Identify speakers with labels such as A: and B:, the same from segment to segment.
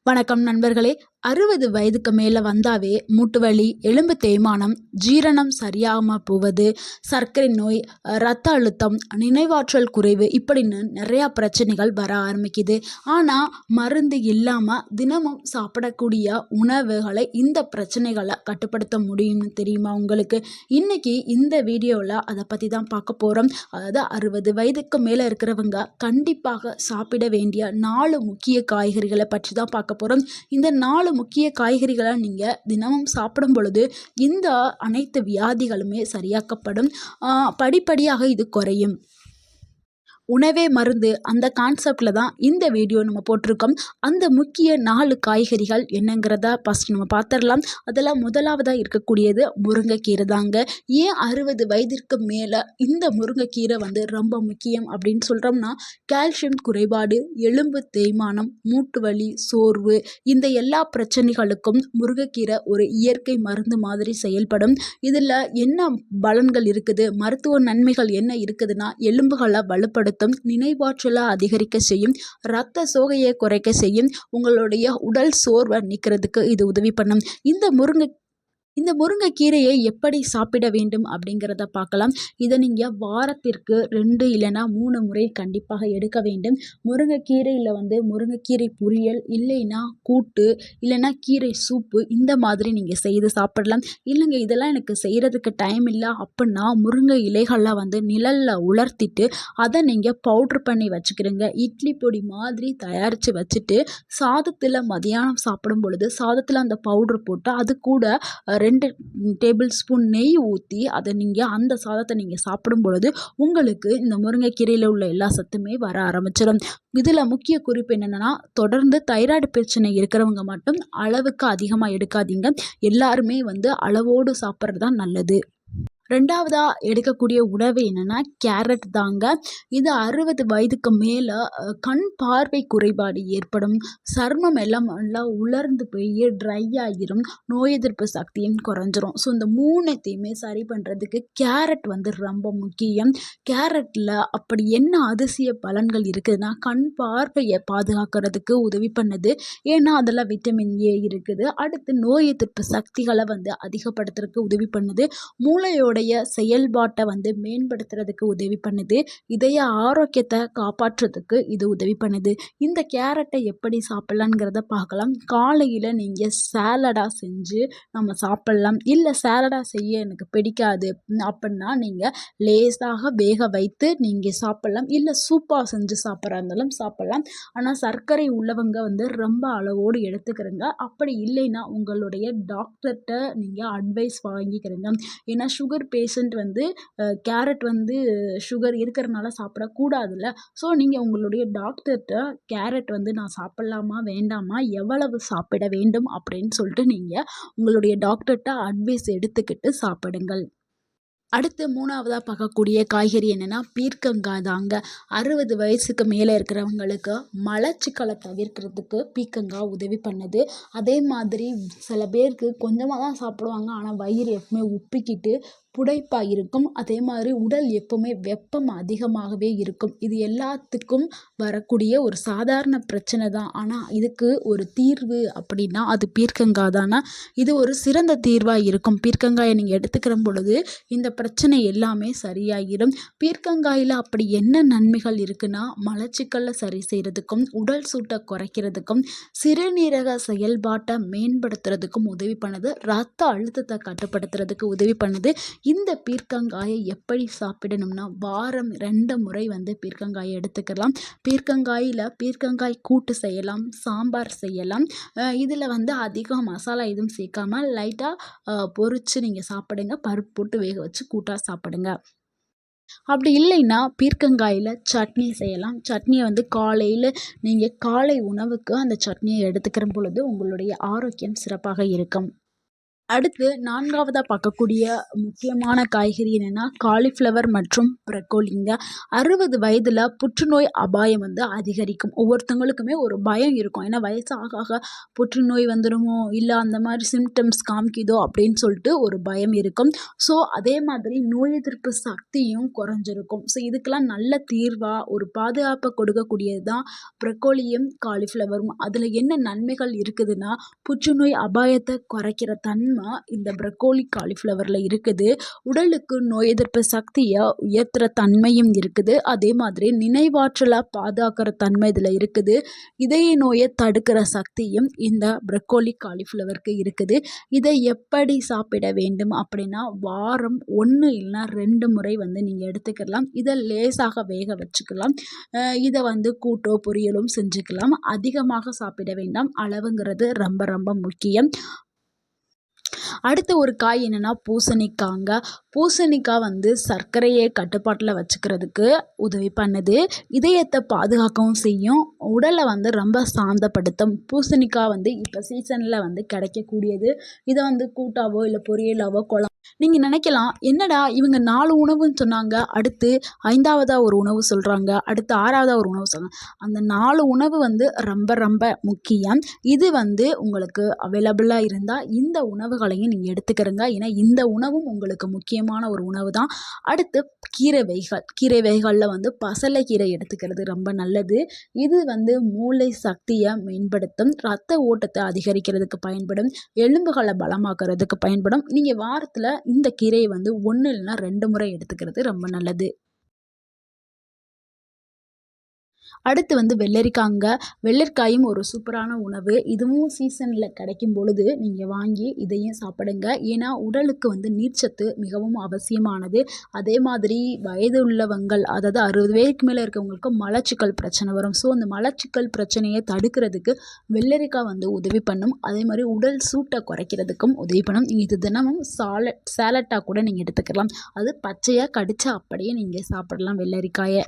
A: வணக்கம் நண்பர்களே. 60 வயதுக்கு மேலே வந்தாவே மூட்டு வலி, எலும்பு தேய்மானம், ஜீரணம் சரியாகாமல் போவது, சர்க்கரை நோய், இரத்த அழுத்தம், நினைவாற்றல் குறைவு இப்படின்னு நிறையா பிரச்சனைகள் வர ஆரம்பிக்குது. ஆனால் மருந்து இல்லாமல் தினமும் சாப்பிடக்கூடிய உணவுகளை இந்த பிரச்சனைகளை கட்டுப்படுத்த முடியும்னு தெரியுமா உங்களுக்கு? இன்னைக்கு இந்த வீடியோவில் அதை பற்றி தான் பார்க்க போகிறோம். அதாவது 60 வயதுக்கு மேலே இருக்கிறவங்க கண்டிப்பாக சாப்பிட வேண்டிய 4 முக்கிய காய்கறிகளை பற்றி தான் பார்க்க போகிறோம். இந்த 4 முக்கிய காய்கறிகளை நீங்கள் தினமும் சாப்பிடும் பொழுது இந்த அனைத்து வியாதிகளுமே சரியாக்கப்படும். படிப்படியாக இது குறையும். உணவே மருந்து அந்த கான்செப்டில் தான் இந்த வீடியோ நம்ம போட்டிருக்கோம். அந்த முக்கிய 4 காய்கறிகள் என்னங்கிறத ஃபஸ்ட் நம்ம பார்த்துடலாம். அதில் முதலாவதாக இருக்கக்கூடியது முருங்கைக்கீரை தாங்க. ஏன் 60 வயதிற்கு மேலே இந்த முருங்கைக்கீரை ரொம்ப முக்கியம் அப்படின்னு சொல்கிறோம்னா, கால்சியம் குறைபாடு, எலும்பு தேய்மானம், மூட்டு வலி, சோர்வு இந்த எல்லா பிரச்சனைகளுக்கும் முருங்கைக்கீரை ஒரு இயற்கை மருந்து மாதிரி செயல்படும். இதில் என்ன பலன்கள் இருக்குது, மருத்துவ நன்மைகள் என்ன இருக்குதுன்னா, எலும்புகளை வலுப்படுத்தும், நினைவாற்றலை அதிகரிக்க செய்யும், இரத்த சோகையை குறைக்க செய்யும், உங்களுடைய உடல் சோர்வை நீக்கிறதுக்கு இது உதவி பண்ணும். இந்த முருங்கைக்கீரையை எப்படி சாப்பிட வேண்டும் அப்படிங்கிறத பார்க்கலாம். இதை நீங்கள் வாரத்திற்கு 2 இல்லைனா 3 முறை கண்டிப்பாக எடுக்க வேண்டும். முருங்கைக்கீரையில் முருங்கைக்கீரை பொரியல், இல்லைன்னா கூட்டு, இல்லைன்னா கீரை சூப்பு இந்த மாதிரி நீங்கள் செய்து சாப்பிடலாம். இல்லைங்க இதெல்லாம் எனக்கு செய்கிறதுக்கு டைம் இல்லை அப்படின்னா, முருங்கை இலைகளை நிழலில் உலர்த்திட்டு அதை நீங்கள் பவுட்ரு பண்ணி வச்சுக்கிறீங்க. இட்லி பொடி மாதிரி தயாரித்து வச்சுட்டு சாதத்தில் மதியானம் சாப்பிடும் பொழுது சாதத்தில் அந்த பவுட்ரு போட்டு அது கூட 2 டேபிள் ஸ்பூன் நெய் ஊற்றி அதை அந்த சாதத்தை நீங்கள் சாப்பிடும் பொழுது உங்களுக்கு இந்த முருங்கைக்கீரையில் உள்ள எல்லா சத்துமே வர ஆரம்பிச்சிடும். இதில் முக்கிய குறிப்பு என்னென்னா, தொடர்ந்து தைராய்டு பிரச்சனை இருக்கிறவங்க மட்டும் அளவுக்கு அதிகமாக எடுக்காதீங்க. எல்லாருமே அளவோடு சாப்பிட்றது தான் நல்லது. ரெண்டாவதாக எடுக்கக்கூடிய உணவு என்னென்னா கேரட் தாங்க. இது 60 வயதுக்கு மேலே கண் பார்வை குறைபாடு ஏற்படும், சருமம் எல்லாம் நல்லா உலர்ந்து போய் ட்ரை ஆகிரும், நோய் எதிர்ப்பு சக்தியும் குறைஞ்சிரும். ஸோ இந்த 3த்தையுமே சரி பண்ணுறதுக்கு கேரட் ரொம்ப முக்கியம். கேரட்டில் அப்படி என்ன அதிசய பலன்கள் இருக்குதுன்னா, கண் பார்வையை பாதுகாக்கிறதுக்கு உதவி பண்ணுது. ஏன்னா அதில் விட்டமின் ஏ இருக்குது. அடுத்து நோய் எதிர்ப்பு சக்திகளை அதிகப்படுத்துறதுக்கு உதவி பண்ணுது. மூளையோட செயல்பாட்டை மேம்படுத்துறதுக்கு உதவி பண்ணுது. இதய ஆரோக்கியத்தை காப்பாற்றுறதுக்கு இது உதவி பண்ணுது. இந்த கேரட்டை எப்படி சாப்பிடலாங்கிறத பார்க்கலாம். காலையில் நீங்கள் சேலடாக செஞ்சு நம்ம சாப்பிடலாம். இல்லை சேலடாக செய்ய எனக்கு பிடிக்காது அப்படின்னா நீங்கள் லேசாக வேக வைத்து நீங்கள் சாப்பிடலாம். இல்லை சூப்பாக செஞ்சு சாப்பிட்றா இருந்தாலும் சாப்பிடலாம். ஆனால் சர்க்கரை உள்ளவங்க ரொம்ப அளவோடு எடுத்துக்கிறங்க. அப்படி இல்லைன்னா உங்களுடைய டாக்டர்கிட்ட நீங்கள் அட்வைஸ் வாங்கிக்கிறங்க. ஏன்னா சுகர் பேஷண்ட் கேரட் சுகர் இருக்கிறனால சாப்பிடக்கூடாதுல்ல. ஸோ நீங்கள் உங்களுடைய டாக்டர்கிட்ட கேரட் நான் சாப்பிடலாமா வேண்டாமா, எவ்வளவு சாப்பிட வேண்டும் அப்படின்னு சொல்லிட்டு நீங்கள் உங்களுடைய டாக்டர்கிட்ட அட்வைஸ் எடுத்துக்கிட்டு சாப்பிடுங்கள். அடுத்து 3ஆவதாக பார்க்கக்கூடிய காய்கறி என்னென்னா பீர்க்கங்காய் தாங்க. 60 வயசுக்கு மேலே இருக்கிறவங்களுக்கு மலச்சிக்கலை தவிர்க்கிறதுக்கு பீர்க்கங்காய் உதவி பண்ணுது. அதே மாதிரி சில பேருக்கு கொஞ்சமாக தான் சாப்பிடுவாங்க, ஆனால் வயிறு எப்பவுமே உப்பிக்கிட்டு புடைப்பாக இருக்கும். அதே மாதிரி உடல் எப்பவுமே வெப்பம் அதிகமாகவே இருக்கும். இது எல்லாத்துக்கும் வரக்கூடிய ஒரு சாதாரண பிரச்சனை தான். ஆனால் இதுக்கு ஒரு தீர்வு அப்படின்னா அது பீர்க்கங்காய் தானே. இது ஒரு சிறந்த தீர்வாக இருக்கும். பீர்க்கங்காயை நீங்கள் எடுத்துக்கிற பொழுது இந்த பிரச்சனை எல்லாமே சரியாகிடும். பீர்க்கங்காயில் அப்படி என்ன நன்மைகள் இருக்குன்னா, மலச்சிக்கலை சரி செய்கிறதுக்கும், உடல் சூட்டை குறைக்கிறதுக்கும், சிறுநீரக செயல்பாட்டை மேம்படுத்துறதுக்கும் உதவி பண்ணுது. இரத்த அழுத்தத்தை கட்டுப்படுத்துறதுக்கு உதவி பண்ணுது. இந்த பீர்க்கங்காயை எப்படி சாப்பிடணும்னா, வாரம் 2 முறை பீர்க்கங்காயை எடுத்துக்கலாம். பீர்க்கங்காய் கூட்டு செய்யலாம், சாம்பார் செய்யலாம். இதில் அதிகம் மசாலா எதுவும் சேர்க்காம லைட்டாக பொரித்து நீங்கள் சாப்பிடுங்க. பருப்பு போட்டு வேக வச்சு கூட்டாக சாப்பிடுங்க. அப்படி இல்லைன்னா பீர்க்கங்காயில் சட்னி செய்யலாம். சட்னியை காலையில் நீங்கள் காலை உணவுக்கு அந்த சட்னியை எடுத்துக்கிற பொழுது உங்களுடைய ஆரோக்கியம் சிறப்பாக இருக்கும். அடுத்து 4வதா பார்க்கக்கூடிய முக்கியமான காய்கறி என்னென்னா காலிஃப்ளவர் மற்றும் ப்ரக்கோலிங்க. 60 வயதில் புற்றுநோய் அபாயம் வந்து அதிகரிக்கும். ஒவ்வொருத்தவங்களுக்குமே ஒரு பயம் இருக்கும். ஏன்னா வயசு ஆக ஆக புற்றுநோய் வந்துடுமோ, இல்லை அந்த மாதிரி சிம்டம்ஸ் காமிக்குதோ அப்படின்னு சொல்லிட்டு ஒரு பயம் இருக்கும். ஸோ அதே மாதிரி நோய் எதிர்ப்பு சக்தியும் குறைஞ்சிருக்கும். ஸோ இதுக்கெல்லாம் நல்ல தீர்வாக ஒரு பாதுகாப்பை கொடுக்கக்கூடியது தான் ப்ரக்கோலியும் காலிஃப்ளவரும். அதில் என்ன நன்மைகள் இருக்குதுன்னா, புற்றுநோய் அபாயத்தை குறைக்கிற தன்மை இந்த ப்ரக்கோலி காலிஃப்ளவரில் இருக்குது. உடலுக்கு நோய் எதிர்ப்பு சக்தியை உயர்த்துற தன்மையும் இருக்குது. அதே மாதிரி நினைவாற்றலை பாதுகாக்கிற தன்மை இதில் இருக்குது. இதய நோயை தடுக்கிற சக்தியும் இந்த ப்ரக்கோலி காலிஃப்ளவருக்கு இருக்குது. இதை எப்படி சாப்பிட வேண்டும் அப்படின்னா, வாரம் 1 இல்லைனா 2 முறை வந்து நீங்கள் எடுத்துக்கலாம். இதை லேசாக வேக வச்சுக்கலாம். இதை வந்து கூட்டோ பொரியலும் செஞ்சுக்கலாம். அதிகமாக சாப்பிட வேண்டாம். அளவுங்கிறது ரொம்ப ரொம்ப முக்கியம். அடுத்த ஒரு காய் என்னென்னா பூசணிக்காங்க. பூசணிக்காய் வந்து சர்க்கரையை கட்டுப்பாட்டில் வச்சுக்கிறதுக்கு உதவி பண்ணுது. இதயத்தை பாதுகாக்கவும் செய்யும். உடலை வந்து ரொம்ப சாந்தப்படுத்தும். பூசணிக்காய் வந்து இப்போ சீசனில் வந்து கிடைக்கக்கூடியது. இதை வந்து கூட்டாவோ இல்லை பொரியலாவோ நீங்கள் நினைக்கலாம், என்னடா இவங்க 4 உணவுன்னு சொன்னாங்க, அடுத்து 5வதா ஒரு உணவு சொல்கிறாங்க, அடுத்து 6வதா ஒரு உணவு சொல்கிறாங்க. அந்த 4 உணவு வந்து ரொம்ப ரொம்ப முக்கியம். இது வந்து உங்களுக்கு அவைலபிளாக இருந்தால் இந்த உணவுகளையும் நீங்கள் எடுத்துக்கிறங்க. ஏன்னா இந்த உணவும் உங்களுக்கு முக்கியமான ஒரு உணவு தான். அடுத்து கீரை வகைகளில் வந்து பசலைக்கீரை எடுத்துக்கிறது ரொம்ப நல்லது. இது வந்து மூளை சக்தியை மேம்படுத்தும், இரத்த ஓட்டத்தை அதிகரிக்கிறதுக்கு பயன்படும், எலும்புகளை பலமாக்குறதுக்கு பயன்படும். நீங்கள் வாரத்தில் இந்த கீரையை வந்து 1 இல்லைனா 2 முறை எடுத்துக்கிறது ரொம்ப நல்லது. அடுத்து வந்து வெள்ளரிக்காங்க. வெள்ளரிக்காயும் ஒரு சூப்பரான உணவு. இதுவும் சீசனில் கிடைக்கும் பொழுது நீங்கள் வாங்கி இதையும் சாப்பிடுங்க. ஏன்னா உடலுக்கு வந்து நீர்ச்சத்து மிகவும் அவசியமானது. அதே மாதிரி வயது உள்ளவங்கள், அதாவது 60 வயதுக்கு மேலே இருக்கவங்களுக்கு மலச்சிக்கல் பிரச்சனை வரும். ஸோ அந்த மலச்சிக்கல் பிரச்சனையை தடுக்கிறதுக்கு வெள்ளரிக்காய் வந்து உதவி பண்ணும். அதே மாதிரி உடல் சூட்டை குறைக்கிறதுக்கும் உதவி பண்ணும். நீங்கள் இது தினமும் சேலட்டாக கூட நீங்கள் எடுத்துக்கலாம். அது பச்சையாக கடிச்சா அப்படியே நீங்கள் சாப்பிடலாம் வெள்ளரிக்காயை.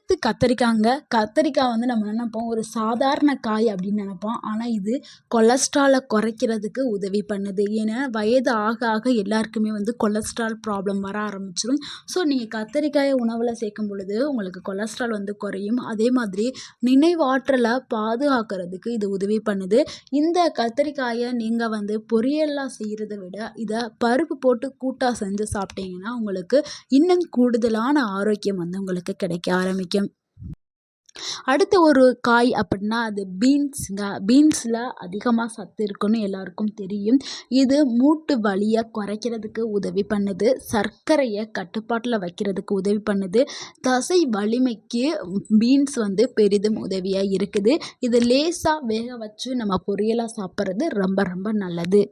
A: அடுத்து கத்தரிக்காங்க. கத்தரிக்காய் வந்து நம்ம நினைப்போம் ஒரு சாதாரண காய் அப்படின்னு நினைப்போம். ஆனால் இது கொலஸ்ட்ராலை குறைக்கிறதுக்கு உதவி பண்ணுது. ஏன்னா வயது ஆக ஆக எல்லாருக்குமே வந்து கொலஸ்ட்ரால் ப்ராப்ளம் வர ஆரம்பிச்சிடும். ஸோ நீங்கள் கத்தரிக்காயை உணவில் சேர்க்கும் பொழுது உங்களுக்கு கொலஸ்ட்ரால் வந்து குறையும். அதே மாதிரி நினைவாற்றலை பாதுகாக்கிறதுக்கு இது உதவி பண்ணுது. இந்த கத்தரிக்காயை நீங்கள் வந்து பொரியலாக செய்கிறத விட இதை பருப்பு போட்டு கூட்டாக செஞ்சு சாப்பிட்டீங்கன்னா உங்களுக்கு இன்னும் கூடுதலான ஆரோக்கியம் வந்து உங்களுக்கு கிடைக்க ஆரம்பிக்கும். அடுத்த ஒரு காய் அப்படின்னா அது பீன்ஸுங்க. பீன்ஸில் அதிகமாக சத்து இருக்குன்னு எல்லாருக்கும் தெரியும். இது மூட்டு வலியை குறைக்கிறதுக்கு உதவி பண்ணுது. சர்க்கரையை கட்டுப்பாட்டில் வைக்கிறதுக்கு உதவி பண்ணுது. தசை வலிமைக்கு பீன்ஸ் வந்து பெரிதும் உதவியாக இருக்குது. இது லேசாக வேக வச்சு நம்ம பொரியலாக சாப்பிட்றது ரொம்ப ரொம்ப நல்லது.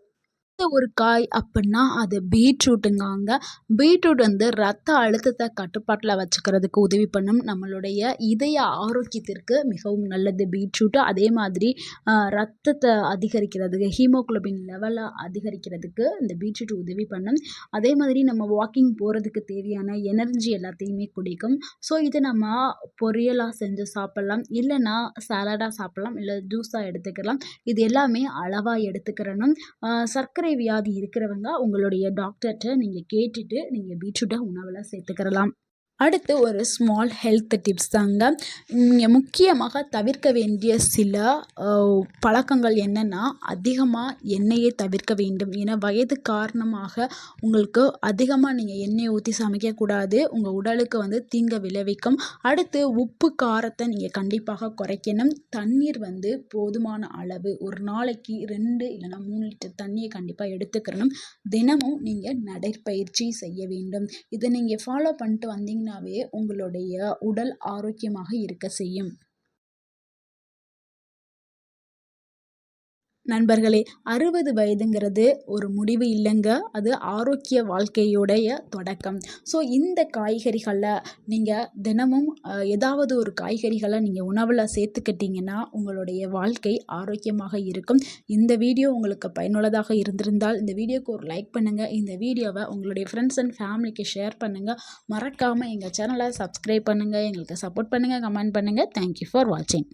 A: ஒரு காய் அப்படின்னா அது பீட்ரூட்டுங்காங்க. பீட்ரூட் வந்து ரத்த அழுத்தத்தை கட்டுப்பாட்டில் வச்சுக்கிறதுக்கு உதவி பண்ணும். நம்மளுடைய இதய ஆரோக்கியத்திற்கு மிகவும் நல்லது பீட்ரூட்டு. அதே மாதிரி ரத்தத்தை அதிகரிக்கிறதுக்கு, ஹீமோகுளோபின் லெவலை அதிகரிக்கிறதுக்கு இந்த பீட்ரூட் உதவி பண்ணும். அதே மாதிரி நம்ம வாக்கிங் போகிறதுக்கு தேவையான எனர்ஜி எல்லாத்தையுமே குடிக்கும். ஸோ இதை நம்ம பொரியலாக செஞ்சு சாப்பிட்லாம், இல்லைன்னா சாலடாக சாப்பிட்லாம், இல்லை ஜூஸாக எடுத்துக்கலாம். இது எல்லாமே அளவாக எடுத்துக்கிறணும். சர்க்கரை வியாதி இருக்கிறவங்க உங்களுடைய டாக்டர்கிட்ட நீங்கள் கேட்டுட்டு நீங்கள் பீட்ரூட்டை உணவில் சேர்த்துக்கிறலாம். அடுத்து ஒரு ஸ்மால் ஹெல்த் டிப்ஸ் தாங்க. நீங்கள் முக்கியமாக தவிர்க்க வேண்டிய சில பழக்கங்கள் என்னென்னா, அதிகமாக எண்ணெயை தவிர்க்க வேண்டும். ஏன்னா வயது காரணமாக உங்களுக்கு அதிகமாக நீங்கள் எண்ணெயை ஊற்றி சமைக்கக்கூடாது. உங்கள் உடலுக்கு வந்து தீங்கை விளைவிக்கும். அடுத்து உப்பு காரத்தை நீங்கள் கண்டிப்பாக குறைக்கணும். தண்ணீர் வந்து போதுமான அளவு, ஒரு நாளைக்கு 2 இல்லைனா 3 லிட்டர் தண்ணியை கண்டிப்பாக எடுத்துக்கிறணும். தினமும் நீங்கள் நடைப்பயிற்சி செய்ய வேண்டும். இதை நீங்கள் ஃபாலோ பண்ணிட்டு வந்தீங்கன்னா உங்களுடைய உடல் ஆரோக்கியமாக இருக்க செய்யும். நண்பர்களே, 60 வயதுங்கிறது ஒரு முடிவு இல்லைங்க, அது ஆரோக்கிய வாழ்க்கையுடைய தொடக்கம். ஸோ இந்த காய்கறிகளை நீங்கள் தினமும் ஏதாவது ஒரு காய்கறிகளை நீங்கள் உணவில் சேர்த்துக்கிட்டிங்கன்னா உங்களுடைய வாழ்க்கை ஆரோக்கியமாக இருக்கும். இந்த வீடியோ உங்களுக்கு பயனுள்ளதாக இருந்திருந்தால் இந்த வீடியோக்கு ஒரு லைக் பண்ணுங்கள். இந்த வீடியோவை உங்களுடைய ஃப்ரெண்ட்ஸ் அண்ட் ஃபேமிலிக்கு ஷேர் பண்ணுங்கள். மறக்காமல் எங்கள் சேனலை சப்ஸ்கிரைப் பண்ணுங்கள். எங்களுக்கு சப்போர்ட் பண்ணுங்கள், கமெண்ட் பண்ணுங்கள். தேங்க்யூ ஃபார் வாட்சிங்.